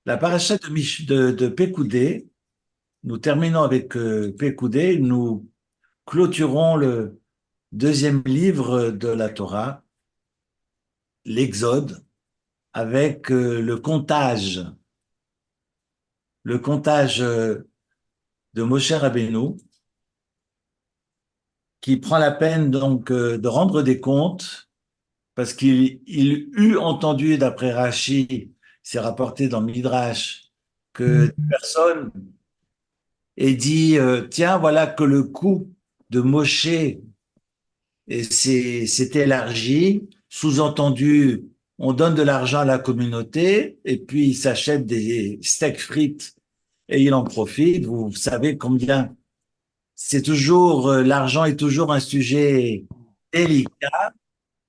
La paracha de Pécoudé, nous terminons avec Pécoudé, nous clôturons le deuxième livre de la Torah, l'Exode, avec le comptage de Moshe Rabbeinu, qui prend la peine donc de rendre des comptes, parce qu'il eut entendu, d'après Rashi, c'est rapporté dans Midrash, que des personnes aient dit, tiens, voilà que le coup de Moshe s'est élargi, sous-entendu, on donne de l'argent à la communauté et puis il s'achète des steaks frites et il en profite. Vous savez combien c'est toujours, l'argent est toujours un sujet délicat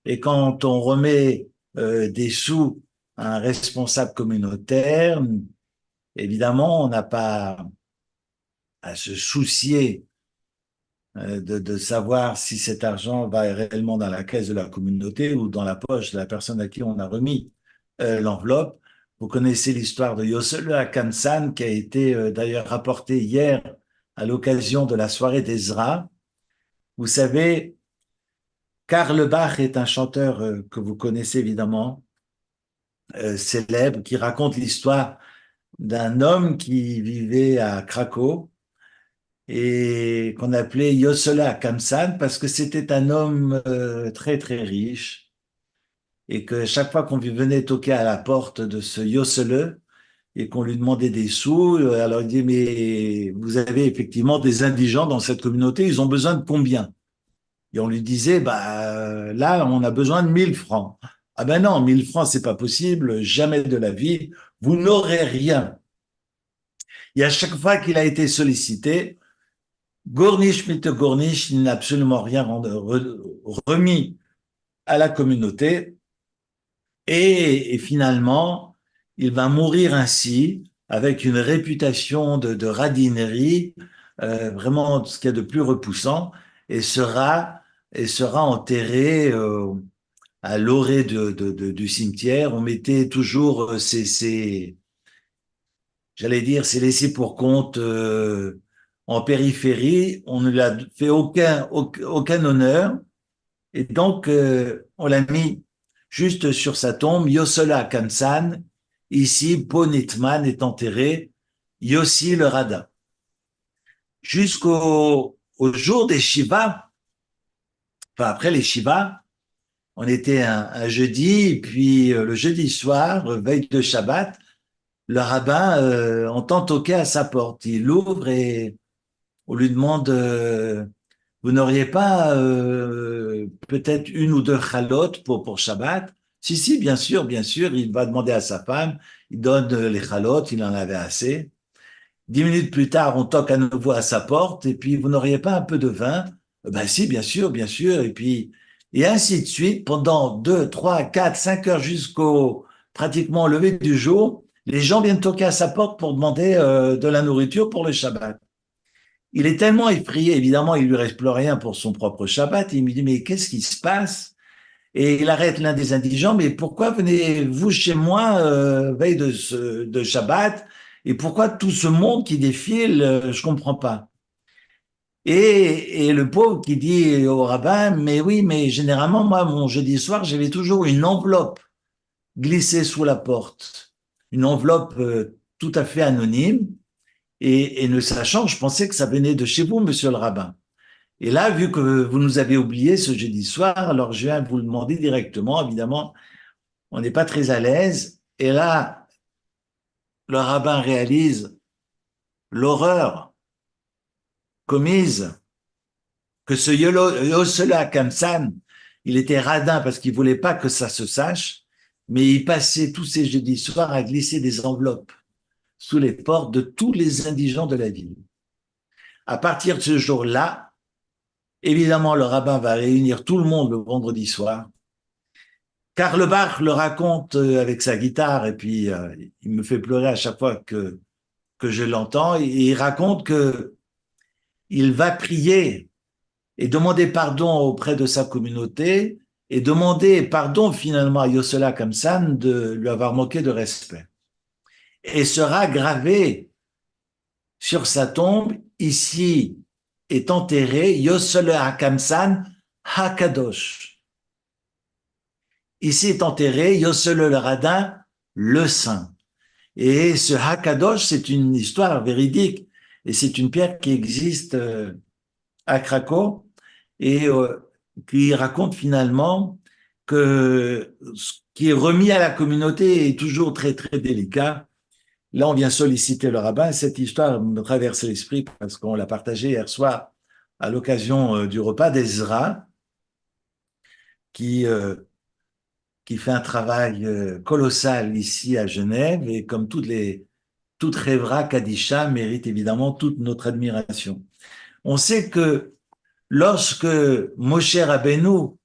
et quand on remet des sous à un responsable communautaire, évidemment, on n'a pas à se soucier de savoir si cet argent va réellement dans la caisse de la communauté ou dans la poche de la personne à qui on a remis l'enveloppe. Vous connaissez l'histoire de Yossele à Kansan, qui a été d'ailleurs rapportée hier à l'occasion de la soirée d'Ezra. Vous savez, Karl Bach est un chanteur que vous connaissez évidemment, célèbre, qui raconte l'histoire d'un homme qui vivait à Cracow et qu'on appelait Yossela Kamsan parce que c'était un homme très très riche et que chaque fois qu'on venait toquer à la porte de ce Yossele et qu'on lui demandait des sous, alors il dit mais vous avez effectivement des indigents dans cette communauté, ils ont besoin de combien? Et on lui disait bah là on a besoin de 1 000 francs. Ah ben non, 1 000 francs c'est pas possible, jamais de la vie, vous n'aurez rien. Et à chaque fois qu'il a été sollicité, Gornish mit Gornish, il n'a absolument rien remis à la communauté et finalement, il va mourir ainsi avec une réputation de radinerie, vraiment ce qu'il y a de plus repoussant et sera enterré à l'orée du cimetière. On mettait toujours j'allais dire, c'est laissé pour compte en périphérie. On ne lui a fait aucun honneur. Et donc, on l'a mis juste sur sa tombe. Yosola Kamsan, ici, Ponitman est enterré. Yossi le Radin. Jusqu'au jour des Shiva, enfin après les Shiva, on était un jeudi, et puis le jeudi soir, veille de Shabbat, le rabbin entend toquer à sa porte. Il ouvre et on lui demande vous n'auriez pas peut-être une ou deux chalotes pour Shabbat? Si, si, bien sûr, il va demander à sa femme, il donne les chalotes, il en avait assez. 10 minutes plus tard, on toque à nouveau à sa porte, et puis vous n'auriez pas un peu de vin? Ben si, bien sûr, et puis, et ainsi de suite, pendant 2, 3, 4, 5 heures jusqu'au pratiquement lever du jour, les gens viennent toquer à sa porte pour demander de la nourriture pour le Shabbat. Il est tellement effrayé, évidemment, il lui reste plus rien pour son propre Shabbat. Il me dit, mais qu'est-ce qui se passe? Et il arrête l'un des indigents, mais pourquoi venez-vous chez moi veille de Shabbat? Et pourquoi tout ce monde qui défile? Je comprends pas. Et le pauvre qui dit au rabbin, mais oui, mais généralement, moi, mon jeudi soir, j'avais toujours une enveloppe glissée sous la porte. Une enveloppe tout à fait anonyme. Et ne sachant, je pensais que ça venait de chez vous, monsieur le rabbin. Et là, vu que vous nous avez oublié ce jeudi soir, alors je viens vous le demander directement. Évidemment, on n'est pas très à l'aise. Et là, le rabbin réalise l'horreur commise, que ce Yosela Kamsan, il était radin parce qu'il voulait pas que ça se sache, mais il passait tous ses jeudis soirs à glisser des enveloppes sous les portes de tous les indigents de la ville. À partir de ce jour-là, évidemment, le rabbin va réunir tout le monde le vendredi soir. Karl Bach le raconte avec sa guitare et puis il me fait pleurer à chaque fois que je l'entends. Et il raconte que il va prier et demander pardon auprès de sa communauté et demander pardon finalement à Yossela Kamsan de lui avoir manqué de respect. et sera gravé sur sa tombe, ici est enterré Yosele Hakamsan Hakadosh. Ici est enterré Yosele le Radin, le Saint. Et ce Hakadosh, c'est une histoire véridique, et c'est une pierre qui existe à Cracow, et qui raconte finalement que ce qui est remis à la communauté est toujours très, très délicat. Là, on vient solliciter le rabbin. Cette histoire me traverse l'esprit parce qu'on l'a partagée hier soir à l'occasion du repas d'Ezra, qui, euh, qui fait un travail colossal ici à Genève, et comme toute Revra Kadisha mérite évidemment toute notre admiration. On sait que lorsque Moshe Rabbeinu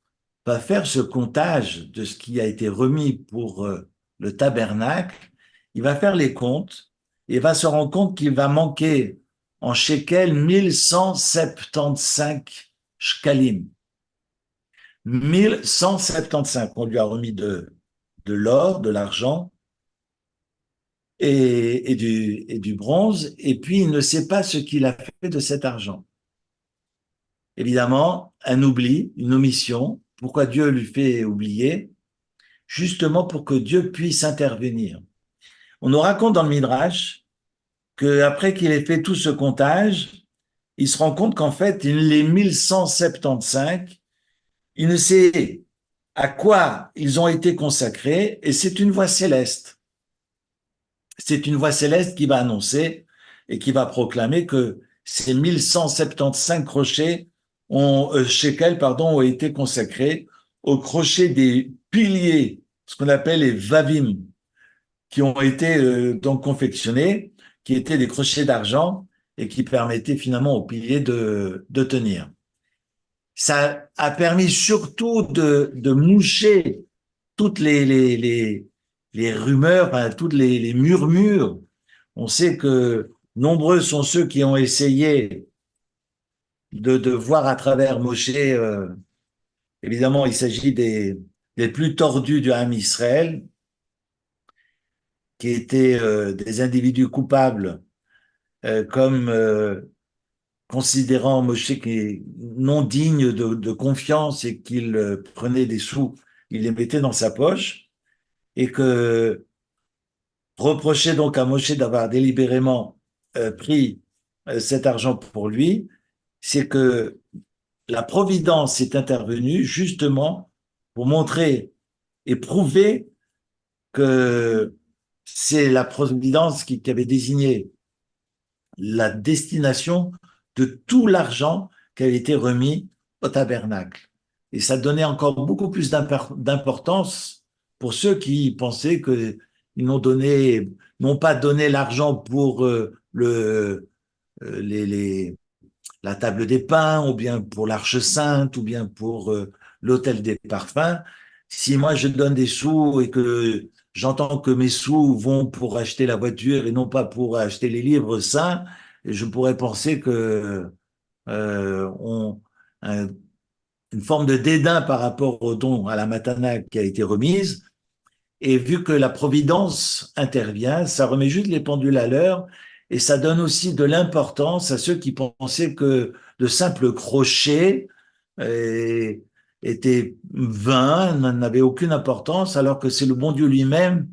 va faire ce comptage de ce qui a été remis pour le tabernacle, il va faire les comptes et va se rendre compte qu'il va manquer en shekel 1175 shkalim. 1175, on lui a remis de l'or, de l'argent et du bronze, et puis il ne sait pas ce qu'il a fait de cet argent. Évidemment, un oubli, une omission. Pourquoi Dieu lui fait oublier? Justement pour que Dieu puisse intervenir. On nous raconte dans le Midrash qu'après qu'il ait fait tout ce comptage, il se rend compte qu'en fait, les 1175, il ne sait à quoi ils ont été consacrés, et c'est une voix céleste. C'est une voix céleste qui va annoncer et qui va proclamer que ces 1175 crochets shekels, ont été consacrés au crochet des piliers, ce qu'on appelle les vavim, qui ont été donc confectionnés, qui étaient des crochets d'argent et qui permettaient finalement aux piliers de tenir. Ça a permis surtout de moucher toutes les rumeurs, enfin, toutes les murmures. On sait que nombreux sont ceux qui ont essayé de voir à travers Moshe. Évidemment, il s'agit des plus tordus du Ham Israël, qui étaient des individus coupables, comme considérant Moshe qui est non digne de confiance et qu'il prenait des sous, il les mettait dans sa poche, et que reprochait donc à Moshe d'avoir délibérément pris cet argent pour lui, c'est que la providence est intervenue justement pour montrer et prouver que c'est la providence qui avait désigné la destination de tout l'argent qui avait été remis au tabernacle. Et ça donnait encore beaucoup plus d'importance pour ceux qui pensaient qu'ils n'ont pas donné l'argent pour la table des pains, ou bien pour l'arche sainte, ou bien pour l'autel des parfums. Si moi je donne des sous et que j'entends que mes sous vont pour acheter la voiture et non pas pour acheter les livres saints, je pourrais penser que on, un, une forme de dédain par rapport au don à la matana qui a été remise. Et vu que la providence intervient, ça remet juste les pendules à l'heure, et ça donne aussi de l'importance à ceux qui pensaient que de simples crochets euh, étaient vains, n'avaient aucune importance, alors que c'est le bon Dieu lui-même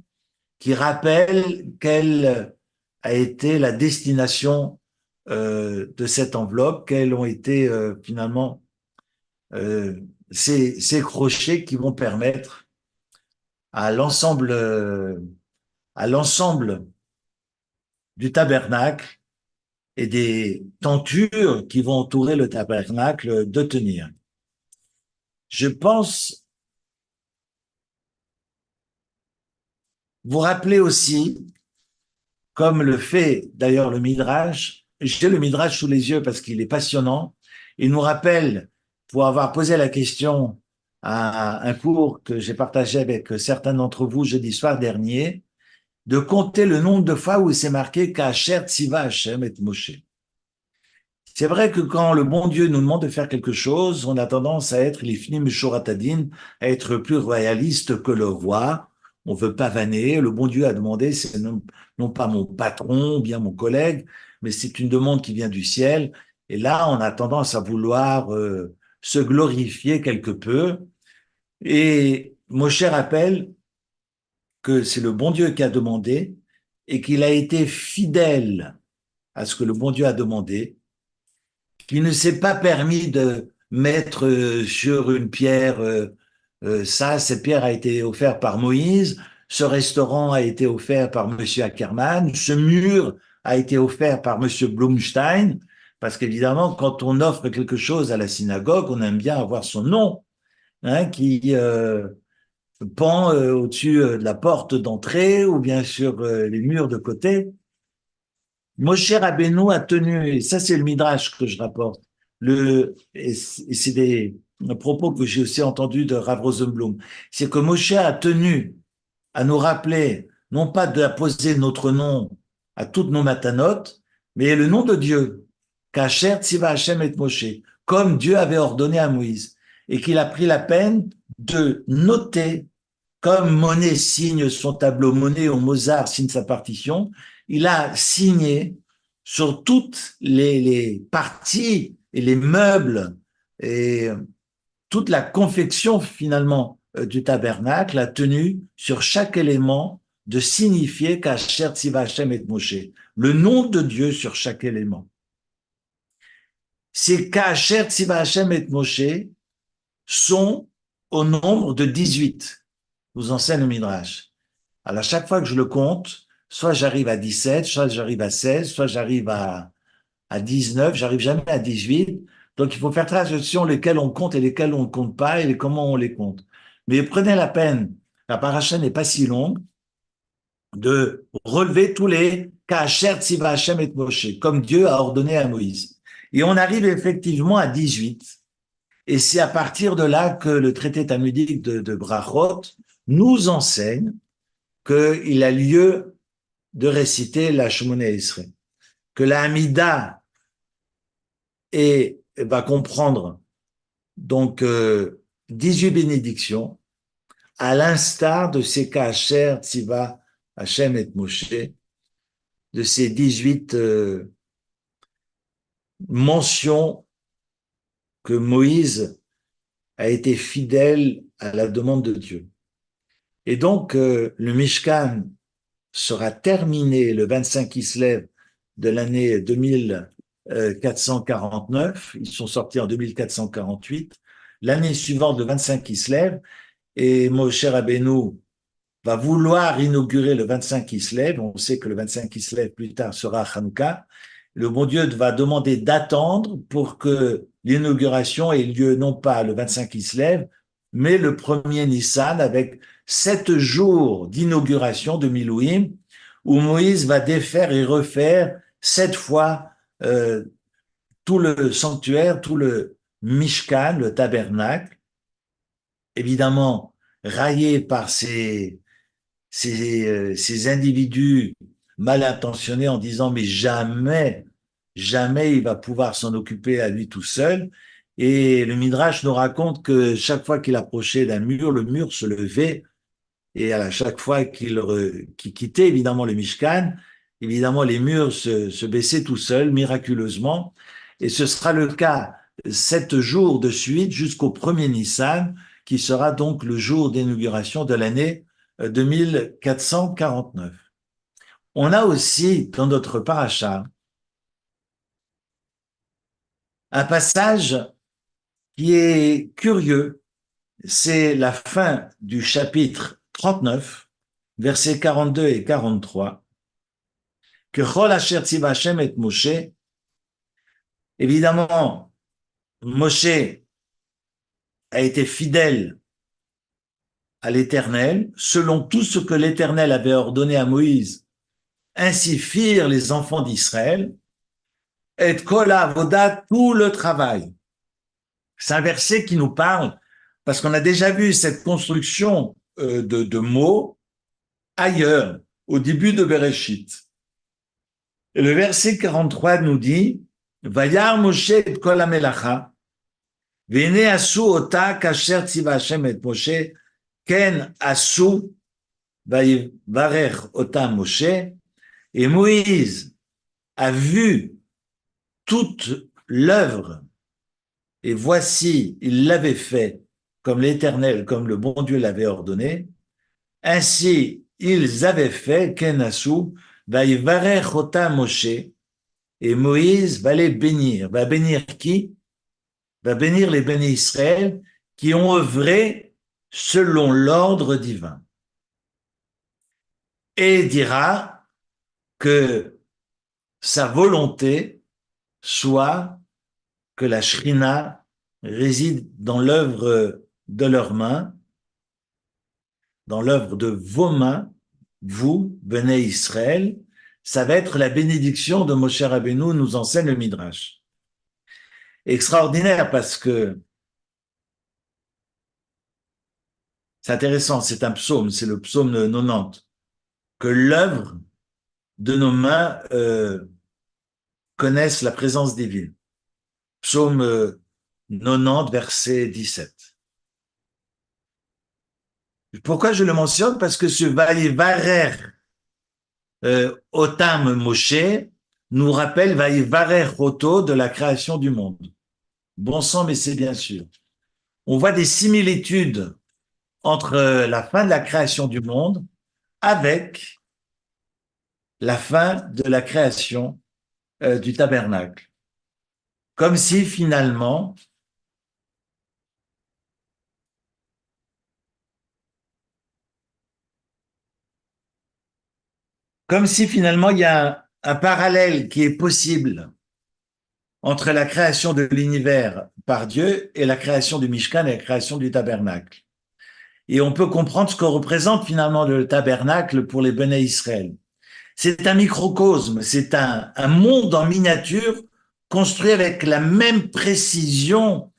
qui rappelle quelle a été la destination de cette enveloppe, quels ont été finalement euh, ces crochets qui vont permettre à l'ensemble à l'ensemble du tabernacle et des tentures qui vont entourer le tabernacle de tenir. Je pense vous rappeler aussi, comme le fait d'ailleurs le Midrash, j'ai le Midrash sous les yeux parce qu'il est passionnant, il nous rappelle, pour avoir posé la question à un cours que j'ai partagé avec certains d'entre vous jeudi soir dernier, de compter le nombre de fois où c'est marqué qu'Asher Tziva Hashem et Moshe. C'est vrai que quand le bon Dieu nous demande de faire quelque chose, on a tendance à être l'ifnim shuratadin, à être plus royaliste que le roi. on veut pas vanner. Le bon Dieu a demandé, c'est non pas mon patron, ou bien mon collègue, mais c'est une demande qui vient du ciel. Et là, on a tendance à vouloir se glorifier quelque peu. Et Moshe rappelle que c'est le bon Dieu qui a demandé et qu'il a été fidèle à ce que le bon Dieu a demandé, qu'il ne s'est pas permis de mettre sur une pierre, cette pierre a été offerte par Moïse, ce restaurant a été offert par Monsieur Ackerman, ce mur a été offert par Monsieur Blumstein, parce qu'évidemment, quand on offre quelque chose à la synagogue, on aime bien avoir son nom, hein, qui pend au-dessus de la porte d'entrée ou bien sur les murs de côté. Moshe Rabbeinu a tenu, et ça c'est le Midrash que je rapporte, et c'est des propos que j'ai aussi entendus de Rav Rosenblum, c'est que Moshe a tenu à nous rappeler, non pas d'apposer notre nom à toutes nos matanotes, mais le nom de Dieu, Kasher Tziva Hashem et Moshe, comme Dieu avait ordonné à Moïse, et qu'il a pris la peine de noter, comme Monet signe son tableau, Monet ou Mozart signe sa partition, il a signé sur toutes les parties et les meubles et toute la confection finalement du tabernacle a tenu sur chaque élément de signifier qu'Asher Tziva Hashem et Moshe, le nom de Dieu sur chaque élément. Ces qu'Asher Tziva Hashem et Moshe sont au nombre de 18, vous enseigne le Midrash. Alors, à chaque fois que je le compte, soit j'arrive à 17, soit j'arrive à 16, soit j'arrive à 19, j'arrive jamais à 18. Donc, il faut faire très attention lesquels on compte et lesquels on ne compte pas et comment on les compte. Mais prenez la peine, la paracha n'est pas si longue, de relever tous les Ka'asher Tziva Hashem et Moshe, comme Dieu a ordonné à Moïse. Et on arrive effectivement à 18. Et c'est à partir de là que le traité talmudique de Brachot nous enseigne qu'il a lieu de réciter la Shemona Esrei, que la Hamida va comprendre donc 18 bénédictions, à l'instar de ces Ka'asher Tziva Hashem et Moshe, de ces 18 mentions que Moïse a été fidèle à la demande de Dieu. Et donc, le Mishkan sera terminé le 25 Kislev de l'année 2449. Ils sont sortis en 2448. L'année suivante, le 25 Kislev, et Moshe Rabbeinu va vouloir inaugurer le 25 Kislev. On sait que le 25 Kislev, plus tard, sera Hanouka. Le bon Dieu va demander d'attendre pour que l'inauguration ait lieu non pas le 25 Kislev, mais le 1er Nissan avec 7 jours d'inauguration de Milouim, où Moïse va défaire et refaire 7 fois tout le sanctuaire, tout le Mishkan, le tabernacle, évidemment raillé par ces individus mal intentionnés en disant mais jamais, jamais il va pouvoir s'en occuper à lui tout seul. Et le Midrash nous raconte que chaque fois qu'il approchait d'un mur, le mur se levait, et à chaque fois qu'il quittait évidemment le Mishkan, évidemment les murs se baissaient tout seuls, miraculeusement. Et ce sera le cas 7 jours de suite jusqu'au 1er Nissan, qui sera donc le jour d'inauguration de l'année 2449. On a aussi dans notre paracha un passage qui est curieux, c'est la fin du chapitre 39, versets 42 et 43, que Chol Asher Tziva Hashem et Moshe, évidemment, Moshe a été fidèle à l'Éternel, selon tout ce que l'Éternel avait ordonné à Moïse. Ainsi firent les enfants d'Israël, et kol avoda, tout le travail. C'est un verset qui nous parle, parce qu'on a déjà vu cette construction de mots ailleurs, au début de Bereshit. Et le verset 43 nous dit, Vayar Moshe et kol hamelacha, ve'ine asu ota kasher tziva Hashem et Moshe, ken asu Vayivarer otam Moshe, et Moïse a vu toute l'œuvre, et voici, il l'avait fait comme l'Éternel, comme le bon Dieu l'avait ordonné. Ainsi, ils avaient fait, Kenasu, Vayivarer otam Moshe, et Moïse va les bénir. Va bénir qui? Va bénir les bénis Israël qui ont œuvré selon l'ordre divin. Et dira que sa volonté soit que la Shrina réside dans l'œuvre de leurs mains, dans l'œuvre de vos mains, vous, Béné Israël. Ça va être la bénédiction de Moshe Rabbeinu, nous enseigne le Midrash. Extraordinaire parce que c'est intéressant, c'est un psaume, c'est le psaume 90, que l'œuvre de nos mains connaissent la présence divine. Psaume 90, verset 17. Pourquoi je le mentionne? Parce que ce Vayivarer Otam Moshe nous rappelle Vayivarer Oto de la création du monde. Bon sang, mais c'est bien sûr. On voit des similitudes entre la fin de la création du monde avec la fin de la création du tabernacle. Comme si finalement, il y a un parallèle qui est possible entre la création de l'univers par Dieu et la création du Mishkan et la création du tabernacle. Et on peut comprendre ce que représente finalement le tabernacle pour les Béné Israël. C'est un microcosme, c'est un monde en miniature construit avec la même précision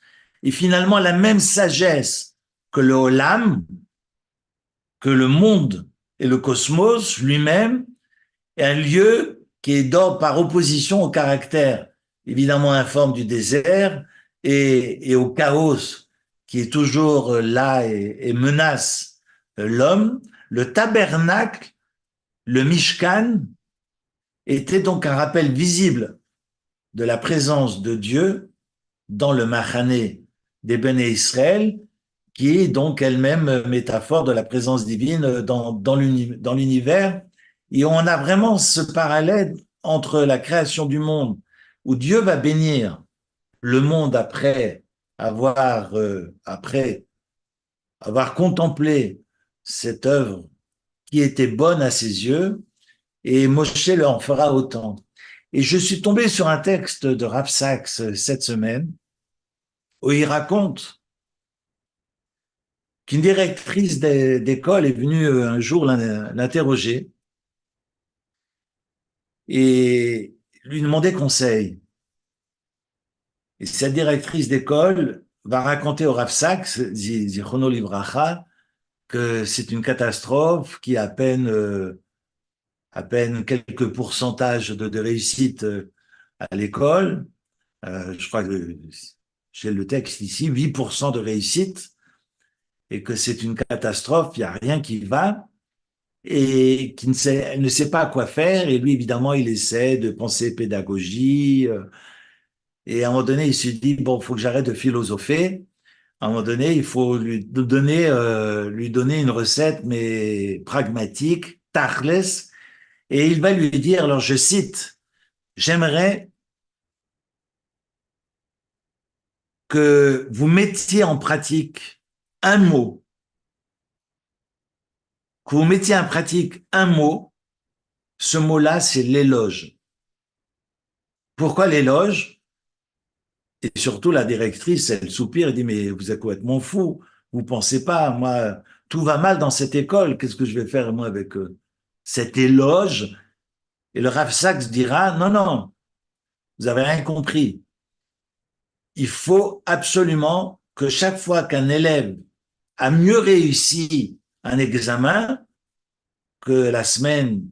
et finalement la même sagesse que le Olam, que le monde et le cosmos lui-même, est un lieu qui est par opposition au caractère évidemment informe du désert et au chaos qui est toujours là et menace l'homme. Le tabernacle, le Mishkan, était donc un rappel visible de la présence de Dieu dans le Machané des Béné Israël, qui est donc elle-même métaphore de la présence divine dans l'univers. Et on a vraiment ce parallèle entre la création du monde, où Dieu va bénir le monde après avoir contemplé cette œuvre qui était bonne à ses yeux, et Moshe en fera autant. Et je suis tombé sur un texte de Rav Sachs cette semaine, où il raconte qu'une directrice d'école est venue un jour l'interroger et lui demander conseil. Et cette directrice d'école va raconter au Rav Sachs, Zichrono Livracha, que c'est une catastrophe, qui a à peine quelques pourcentages de réussite à l'école. Je crois que j'ai le texte ici, 8% de réussite, et que c'est une catastrophe, il n'y a rien qui va, et elle ne sait pas quoi faire, et lui, évidemment, il essaie de penser pédagogie, et à un moment donné, il se dit, bon, il faut que j'arrête de philosopher, à un moment donné, il faut lui donner une recette, mais pragmatique, tachles, et il va lui dire, alors je cite, j'aimerais que vous mettiez en pratique un mot, que vous mettiez en pratique un mot, ce mot-là, c'est l'éloge. Pourquoi l'éloge? Et surtout, la directrice, elle soupire et dit, mais vous êtes complètement fou, vous pensez pas, moi, tout va mal dans cette école, qu'est-ce que je vais faire, moi, avec cet éloge? Et le Rav Sachs dira, non, non, vous avez rien compris. Il faut absolument que chaque fois qu'un élève a mieux réussi un examen que la semaine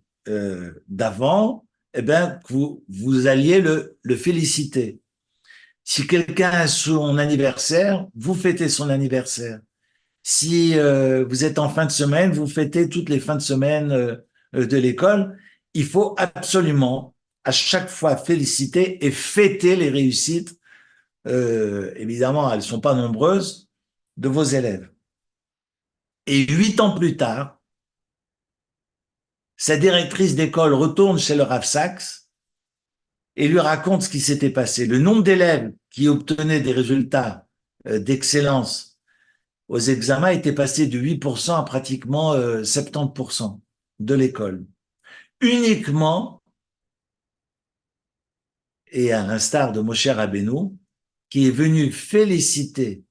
d'avant, eh bien, que vous alliez le féliciter. Si quelqu'un a son anniversaire, vous fêtez son anniversaire. Si vous êtes en fin de semaine, vous fêtez toutes les fins de semaine de l'école, il faut absolument à chaque fois féliciter et fêter les réussites. Évidemment, elles ne sont pas nombreuses de vos élèves. Et 8 ans plus tard, sa directrice d'école retourne chez le Rav Sachs et lui raconte ce qui s'était passé. Le nombre d'élèves qui obtenaient des résultats d'excellence aux examens était passé de 8% à pratiquement 70% de l'école. Uniquement, et à l'instar de Moshe Rabbeinu, qui est venu féliciter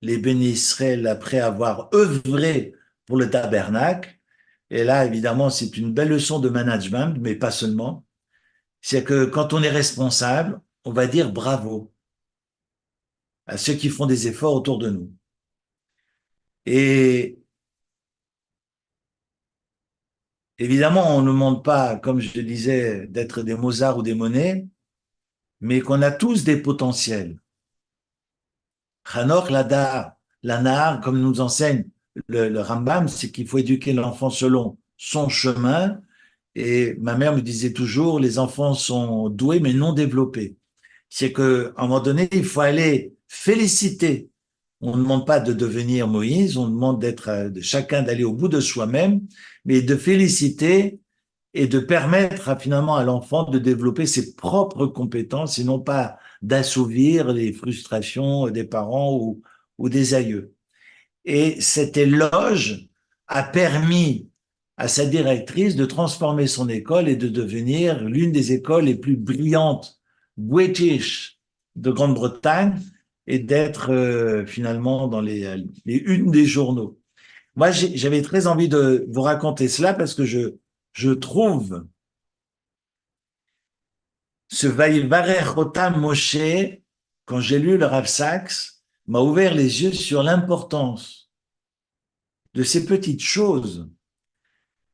les bénis Israël après avoir œuvré pour le tabernacle. Et là, évidemment, c'est une belle leçon de management, mais pas seulement. C'est que quand on est responsable, on va dire bravo à ceux qui font des efforts autour de nous. Et évidemment, on ne demande pas, comme je le disais, d'être des Mozart ou des Monet, mais qu'on a tous des potentiels. Hanok Lanar, comme nous enseigne le Rambam, c'est qu'il faut éduquer l'enfant selon son chemin. Et ma mère me disait toujours, les enfants sont doués mais non développés. C'est qu'à un moment donné, il faut aller féliciter. On ne demande pas de devenir Moïse, on demande de chacun d'aller au bout de soi-même, mais de féliciter et de permettre finalement à l'enfant de développer ses propres compétences et non pas d'assouvir les frustrations des parents ou des aïeux. Et cet éloge a permis à sa directrice de transformer son école et de devenir l'une des écoles les plus brillantes British de Grande-Bretagne et d'être finalement dans les unes des journaux. Moi, j'avais très envie de vous raconter cela parce que je trouve ce Vaïvarech Otam Moshe, quand j'ai lu le Rav Sachs, m'a ouvert les yeux sur l'importance de ces petites choses,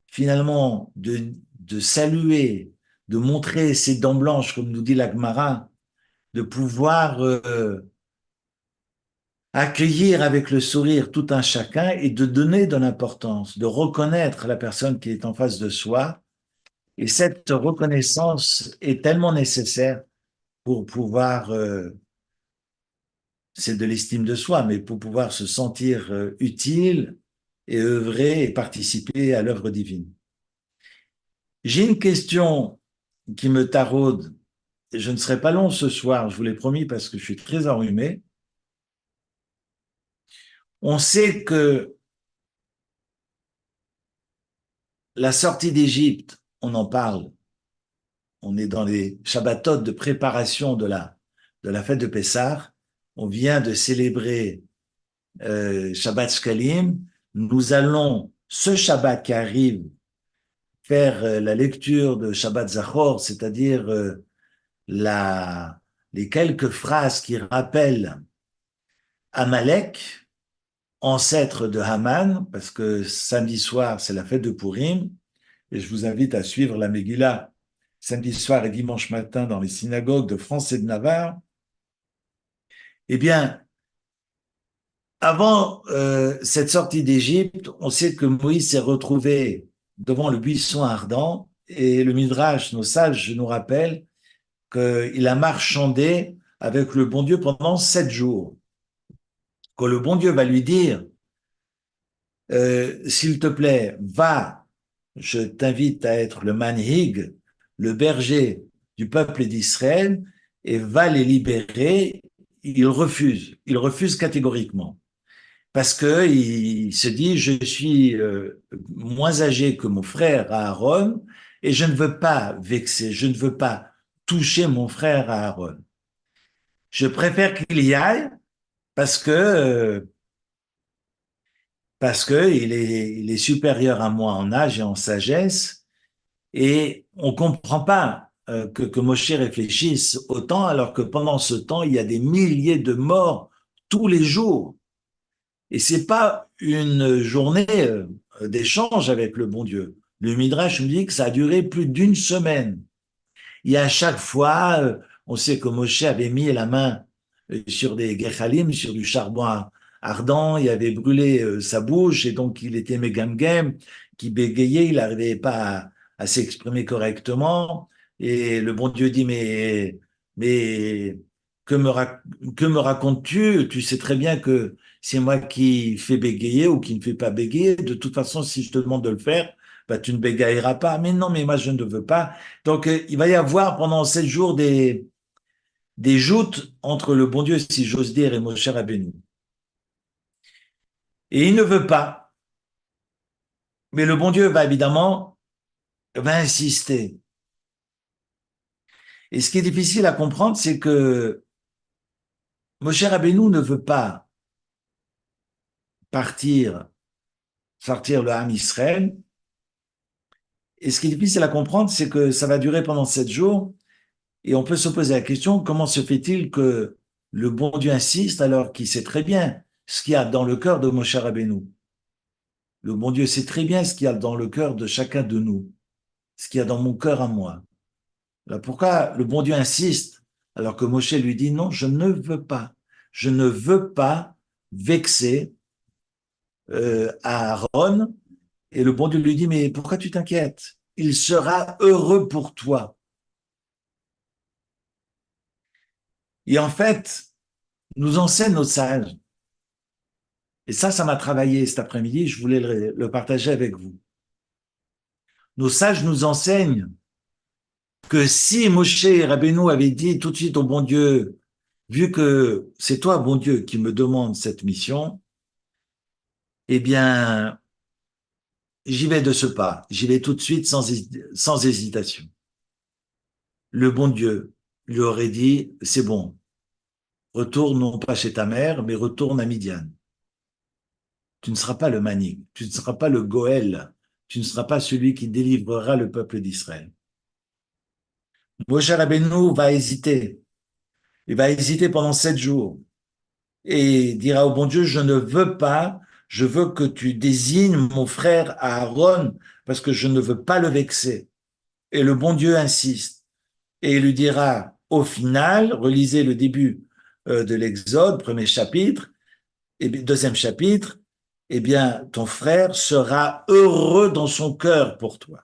finalement, de saluer, de montrer ses dents blanches, comme nous dit l'Agmara, de pouvoir accueillir avec le sourire tout un chacun et de donner de l'importance, de reconnaître la personne qui est en face de soi. Et cette reconnaissance est tellement nécessaire pour pouvoir, c'est de l'estime de soi, mais pour pouvoir se sentir utile et œuvrer et participer à l'œuvre divine. J'ai une question qui me taraude. Je ne serai pas long ce soir, je vous l'ai promis parce que je suis très enrhumé. On sait que la sortie d'Égypte, on en parle, on est dans les Shabbatot de préparation de la fête de Pessah. On vient de célébrer Shabbat Shkalim. Nous allons, ce Shabbat qui arrive, faire la lecture de Shabbat Zachor, c'est-à-dire les quelques phrases qui rappellent Amalek, ancêtre de Haman, parce que samedi soir, c'est la fête de Purim, et je vous invite à suivre la Megillah samedi soir et dimanche matin dans les synagogues de France et de Navarre. Eh bien, avant cette sortie d'Égypte, on sait que Moïse s'est retrouvé devant le buisson ardent, et le Midrash, nos sages, nous rappellent qu'il a marchandé avec le bon Dieu pendant 7 jours. Quand le bon Dieu va lui dire, s'il te plaît, va, je t'invite à être le manhig, le berger du peuple d'Israël, et va les libérer, il refuse catégoriquement. Parce que il se dit, je suis moins âgé que mon frère Aaron, et je ne veux pas vexer, je ne veux pas toucher mon frère Aaron. Je préfère qu'il y aille parce que il est supérieur à moi en âge et en sagesse, et on comprend pas que Moshe réfléchisse autant alors que pendant ce temps il y a des milliers de morts tous les jours, et c'est pas une journée d'échange avec le bon Dieu. Le Midrash me dit que ça a duré plus d'1 semaine. Et à chaque fois, on sait que Moshe avait mis la main sur des gechalim, sur du charbon ardent, il avait brûlé sa bouche et donc il était mégam-gam, qui bégayait, il n'arrivait pas à s'exprimer correctement. Et le bon Dieu dit, mais que me, que me racontes-tu? Tu sais très bien que c'est moi qui fais bégayer ou qui ne fais pas bégayer. De toute façon, si je te demande de le faire, bah, tu ne bégayeras pas. Mais non, mais moi, je ne veux pas. Donc, il va y avoir pendant 7 jours des joutes entre le bon Dieu, si j'ose dire, et Moshe Rabbeinu. Et il ne veut pas. Mais le bon Dieu va évidemment, va insister. Et ce qui est difficile à comprendre, c'est que Moshe Rabbeinu ne veut pas partir, sortir le Ham Israël. Et ce qui est difficile à comprendre, c'est que ça va durer pendant 7 jours. Et on peut se poser la question, comment se fait-il que le bon Dieu insiste alors qu'il sait très bien ce qu'il y a dans le cœur de Moshe Rabbeinu? Le bon Dieu sait très bien ce qu'il y a dans le cœur de chacun de nous, ce qu'il y a dans mon cœur à moi. Alors pourquoi le bon Dieu insiste alors que Moshe lui dit non, je ne veux pas. Je ne veux pas vexer Aaron. Et le bon Dieu lui dit, mais pourquoi tu t'inquiètes? Il sera heureux pour toi. Et en fait, nous enseigne nos sages. Et ça m'a travaillé cet après-midi, je voulais le partager avec vous. Nos sages nous enseignent que si Moshe Rabbeinu avait dit tout de suite au bon Dieu, vu que c'est toi, bon Dieu, qui me demande cette mission, eh bien, j'y vais de ce pas. J'y vais tout de suite sans hésitation. Le bon Dieu lui aurait dit, c'est bon, retourne non pas chez ta mère, mais retourne à Midian. Tu ne seras pas le Manik, tu ne seras pas le Goël, tu ne seras pas celui qui délivrera le peuple d'Israël. Moshe Rabbeinu va hésiter. Il va hésiter pendant 7 jours et dira au bon Dieu, je ne veux pas, je veux que tu désignes mon frère Aaron parce que je ne veux pas le vexer. Et le bon Dieu insiste et il lui dira, au final, relisez le début de l'Exode, premier chapitre, et deuxième chapitre, eh bien, ton frère sera heureux dans son cœur pour toi.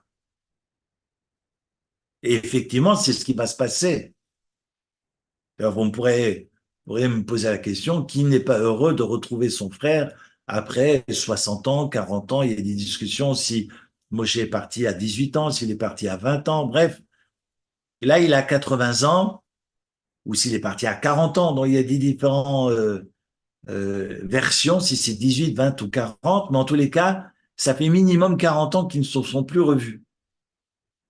Et effectivement, c'est ce qui va se passer. Alors, pourrait me poser la question, qui n'est pas heureux de retrouver son frère après 60 ans, 40 ans? Il y a des discussions si Moshe est parti à 18 ans, s'il est parti à 20 ans, bref. Et là, il a 80 ans, ou s'il est parti à 40 ans. Donc, il y a des différentes versions, si c'est 18, 20 ou 40, mais en tous les cas, ça fait minimum 40 ans qu'ils ne se sont plus revus.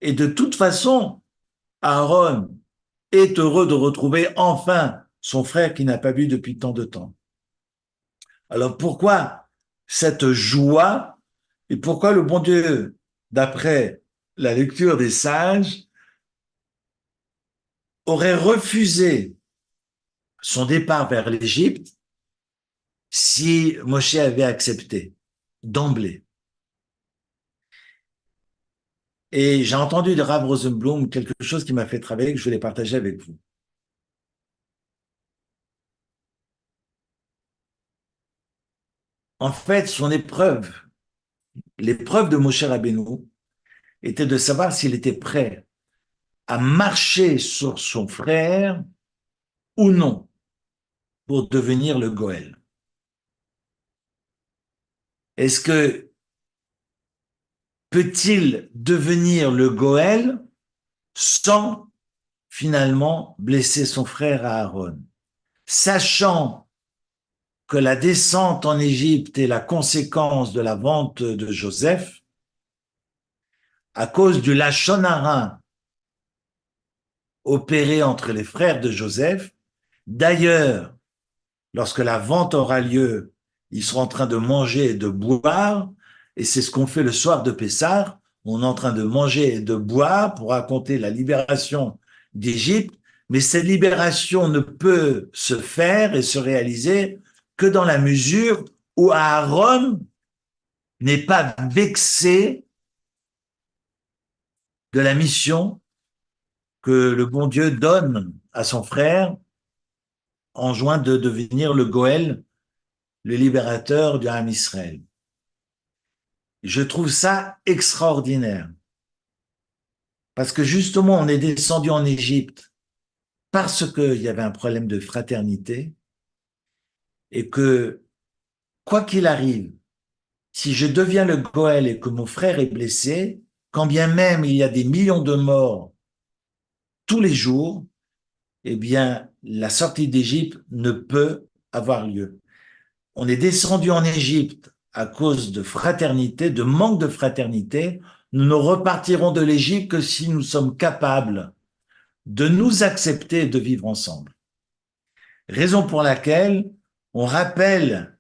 Et de toute façon, Aaron est heureux de retrouver enfin son frère qu'il n'a pas vu depuis tant de temps. Alors pourquoi cette joie et pourquoi le bon Dieu, d'après la lecture des sages, aurait refusé son départ vers l'Égypte si Moshe avait accepté d'emblée? Et j'ai entendu de Rav Rosenblum quelque chose qui m'a fait travailler, que je voulais partager avec vous. En fait, son épreuve, l'épreuve de Moshe Rabbeinu, était de savoir s'il était prêt à marcher sur son frère ou non pour devenir le Goël. Est-ce que peut-il devenir le Goël sans finalement blesser son frère Aaron, sachant que la descente en Égypte est la conséquence de la vente de Joseph à cause du lachon hara opéré entre les frères de Joseph. D'ailleurs, lorsque la vente aura lieu, ils seront en train de manger et de boire, et c'est ce qu'on fait le soir de Pessah. On est en train de manger et de boire pour raconter la libération d'Égypte, mais cette libération ne peut se faire et se réaliser que dans la mesure où Aaron n'est pas vexé de la mission que le bon Dieu donne à son frère en juin de devenir le Goël le libérateur du Ham Israël. Je trouve ça extraordinaire. Parce que justement, on est descendu en Égypte parce qu'il y avait un problème de fraternité et que, quoi qu'il arrive, si je deviens le Goël et que mon frère est blessé, quand bien même il y a des millions de morts tous les jours, eh bien, la sortie d'Égypte ne peut avoir lieu. On est descendu en Égypte à cause de fraternité, de manque de fraternité. Nous ne repartirons de l'Égypte que si nous sommes capables de nous accepter et de vivre ensemble. Raison pour laquelle on rappelle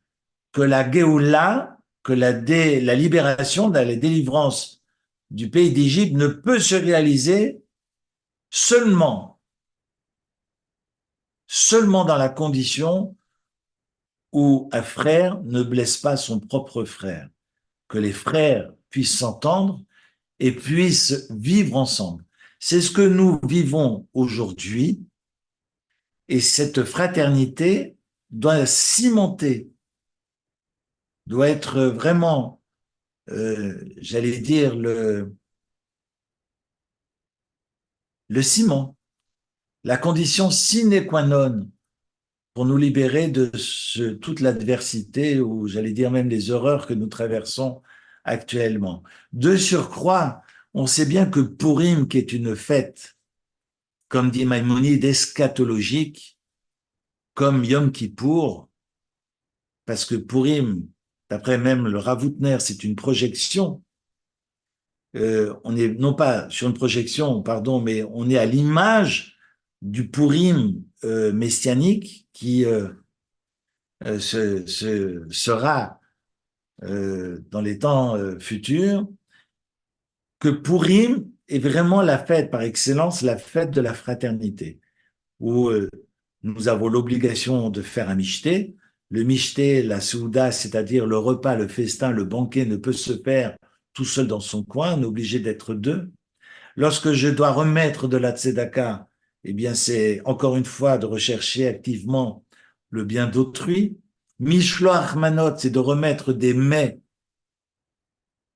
que la Géoula, que la libération, la délivrance du pays d'Égypte ne peut se réaliser seulement dans la condition où un frère ne blesse pas son propre frère, que les frères puissent s'entendre et puissent vivre ensemble. C'est ce que nous vivons aujourd'hui et cette fraternité doit cimenter, doit être vraiment, j'allais dire, le ciment, la condition sine qua non pour nous libérer de toute l'adversité ou j'allais dire même les horreurs que nous traversons actuellement. De surcroît, on sait bien que Purim, qui est une fête, comme dit Maïmonide, eschatologique, comme Yom Kippour, parce que Purim, d'après même le Rav Houtner, c'est une projection. On est non pas sur une projection, pardon, mais on est à l'image du Purim messianique qui sera dans les temps futurs, que Purim est vraiment la fête par excellence, la fête de la fraternité, où nous avons l'obligation de faire un michté. Le michté, la souda, c'est-à-dire le repas, le festin, le banquet ne peut se faire tout seul dans son coin, on est obligé d'être deux. Lorsque je dois remettre de la tzedaka, eh bien, c'est encore une fois de rechercher activement le bien d'autrui. Mishloach manot, c'est de remettre des mets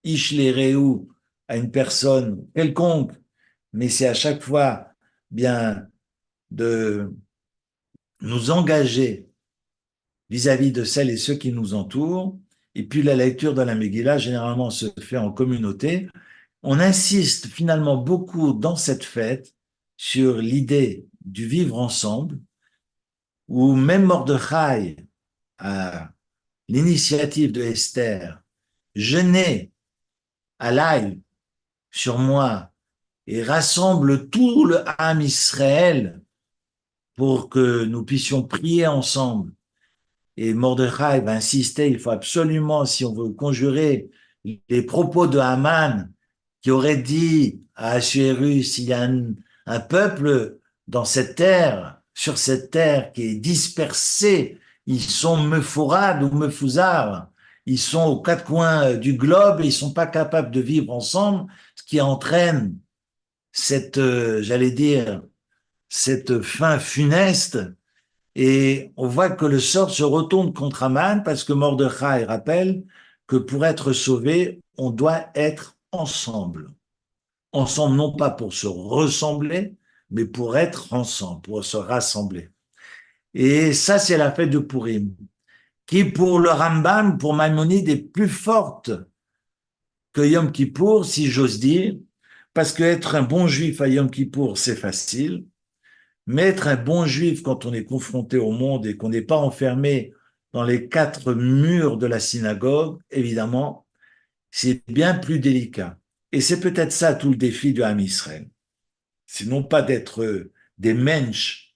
ishlereu à une personne quelconque, mais c'est à chaque fois bien de nous engager vis-à-vis de celles et ceux qui nous entourent. Et puis la lecture de la Megillah, généralement, se fait en communauté. On insiste finalement beaucoup dans cette fête sur l'idée du vivre ensemble, où même Mordechai, à l'initiative de Esther, jeûnait à l'ail sur moi et rassemble tout le Ham Israël pour que nous puissions prier ensemble. Et Mordechai va insister, il faut absolument, si on veut conjurer les propos de Haman, qui aurait dit à Assuérus, il y a un peuple dans cette terre, sur cette terre qui est dispersé, ils sont mefourades ou mefouzards, ils sont aux quatre coins du globe et ils sont pas capables de vivre ensemble, ce qui entraîne cette, j'allais dire, cette fin funeste. Et on voit que le sort se retourne contre Aman parce que Mordechai rappelle que pour être sauvé, on doit être ensemble. Ensemble, non pas pour se ressembler, mais pour être ensemble, pour se rassembler. Et ça, c'est la fête de Purim, qui pour le Rambam, pour Maïmonide, est plus forte que Yom Kippour, si j'ose dire, parce qu'être un bon juif à Yom Kippour, c'est facile, mais être un bon juif quand on est confronté au monde et qu'on n'est pas enfermé dans les quatre murs de la synagogue, évidemment, c'est bien plus délicat. Et c'est peut-être ça tout le défi de Ham Israël. C'est non pas d'être des mensch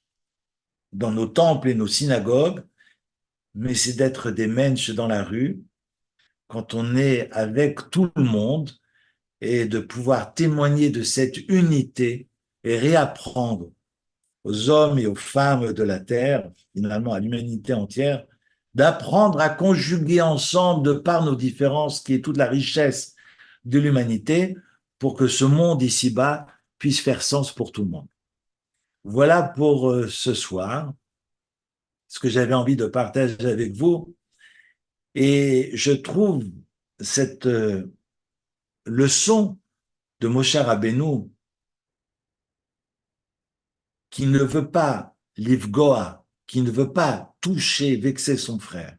dans nos temples et nos synagogues, mais c'est d'être des mensch dans la rue quand on est avec tout le monde et de pouvoir témoigner de cette unité et réapprendre aux hommes et aux femmes de la terre, finalement à l'humanité entière, d'apprendre à conjuguer ensemble de par nos différences, qui est toute la richesse de l'humanité, pour que ce monde ici-bas puisse faire sens pour tout le monde. Voilà pour ce soir, ce que j'avais envie de partager avec vous. Et je trouve cette leçon de Moshe Rabbeinu qui ne veut pas l'ivgoa, qui ne veut pas toucher, vexer son frère.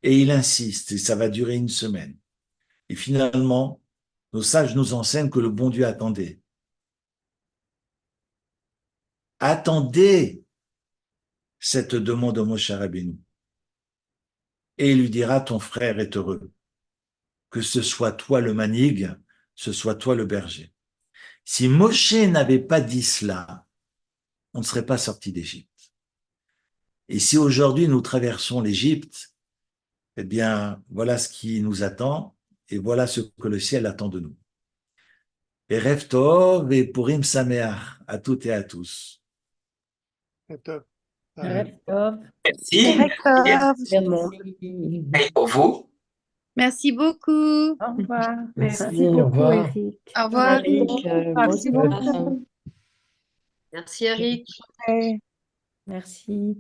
Et il insiste, et ça va durer une semaine. Et finalement, nos sages nous enseignent que le bon Dieu attendait. Attendez cette demande de Moshe Rabbeinu. Et il lui dira, ton frère est heureux. Que ce soit toi le manig, ce soit toi le berger. Si Moshe n'avait pas dit cela, on ne serait pas sorti d'Égypte. Et si aujourd'hui nous traversons l'Égypte, eh bien, voilà ce qui nous attend et voilà ce que le ciel attend de nous. Et Erev Tov et Purim Sameach à toutes et à tous. C'est top. Rêve top. Merci. Merci. Et pour vous. Merci beaucoup. Au revoir. Merci beaucoup, Eric. Au revoir. Eric, Merci bonne beaucoup. soirée. Merci Eric. Merci.